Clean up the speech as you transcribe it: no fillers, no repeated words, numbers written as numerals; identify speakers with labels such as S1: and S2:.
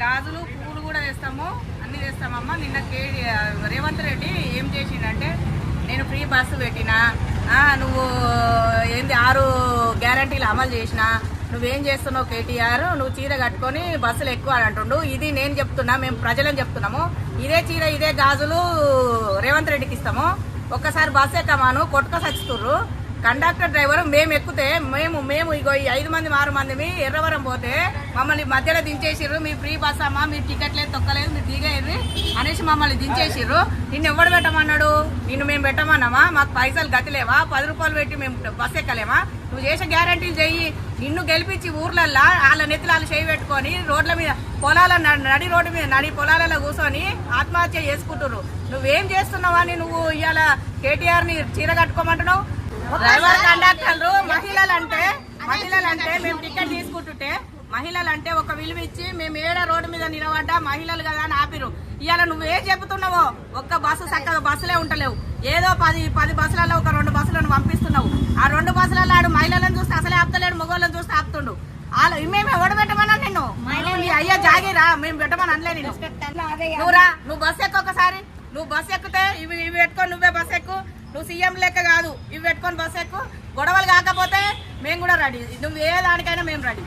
S1: గాజులు పువ్వులు కూడా తెస్తాము, అన్ని తెస్తామమ్మా. నిన్న రేవంత్ రెడ్డి ఏం చేసిండంటే, నేను ఫ్రీ బస్సు పెట్టినా, నువ్వు ఏంది 6 గ్యారంటీలు అమలు చేసినా, నువ్వేం చేస్తున్నావు కేటీఆర్, నువ్వు చీర కట్టుకొని బస్సులు ఎక్కువ అని అంటుండు. ఇది నేను చెప్తున్నా, మేము ప్రజలను చెప్తున్నాము. ఇదే చీర ఇదే గాజులు రేవంత్ రెడ్డికి ఇస్తాము. ఒక్కసారి బస్సు ఎక్కమాను కొట్టుక సచ్చుతుర్రు. కండక్టర్ డ్రైవర్ మేము ఎక్కితే మేము ఇగో 5 మంది 6 మంది ఎర్రవరం పోతే మమ్మల్ని మధ్యలో దించేసిర్రు. మీ ఫ్రీ బస్ అమ్మా, మీరు టికెట్ లేదు తొక్కలేదు, మీరు దిగేది అనేసి మమ్మల్ని దించేసిర్రు. నిన్ను ఎవడు పెట్టమన్నాడు? నిన్ను మేము పెట్టమన్నామా? మాకు పైసలు గతిలేవా? 10 రూపాయలు పెట్టి మేము బస్సు ఎక్కలేమా? నువ్వు చేసే గ్యారంటీలు చెయ్యి. నిన్ను గెలిపించి ఊర్లల్లో వాళ్ళ నెత్తులు చేయి పెట్టుకొని రోడ్ల మీద పొలాల నడి రోడ్డు మీద నడి పొలాలలో కూర్చొని ఆత్మహత్య చేసుకుంటున్నారు. నువ్వేం చేస్తున్నావని నువ్వు ఇవాళ కేటీఆర్ ని చీర కట్టుకోమంటున్నావు? డ్రైవర్ కండక్టర్లు మహిళలంటే మేము టికెట్ తీసుకుంటుంటే మహిళలంటే ఒక విలువ ఇచ్చి మేము ఏడ రోడ్డు మీద నిలబడ్డా మహిళలు కదా అని ఆపిరు. ఇవాళ నువ్వేం చెబుతున్నావో ఒక్క బస్సు చక్కగా బస్సులే ఉంటలేవు. ఏదో 10 బస్సులలో ఒక 2 బస్సులను పంపిస్తున్నావు. ఆ 2 బస్సులలో ఆడు మహిళలను చూస్తే అసలే ఆపుతలేడు, మగవాళ్ళని చూస్తే ఆపుతుండు. మేము ఎవడు పెట్టమన్నా నిన్ను? నీ అయ్యా జాగిరా, మేము పెట్టమని అనలే నిన్ను. నువ్వురా, నువ్వు బస్సు ఎక్కువ ఒకసారి. నువ్వు బస్సు ఎక్కితే ఇవి పెట్టుకొని నువ్వే బస్సు ఎక్కు. నువ్వు సీఎం లెక్క కాదు, ఇవి పెట్టుకొని బస్సు ఎక్కు. గొడవలు కాకపోతే మేము కూడా రెడీ. నువ్వు ఏ దానికైనా మేము రెడీ.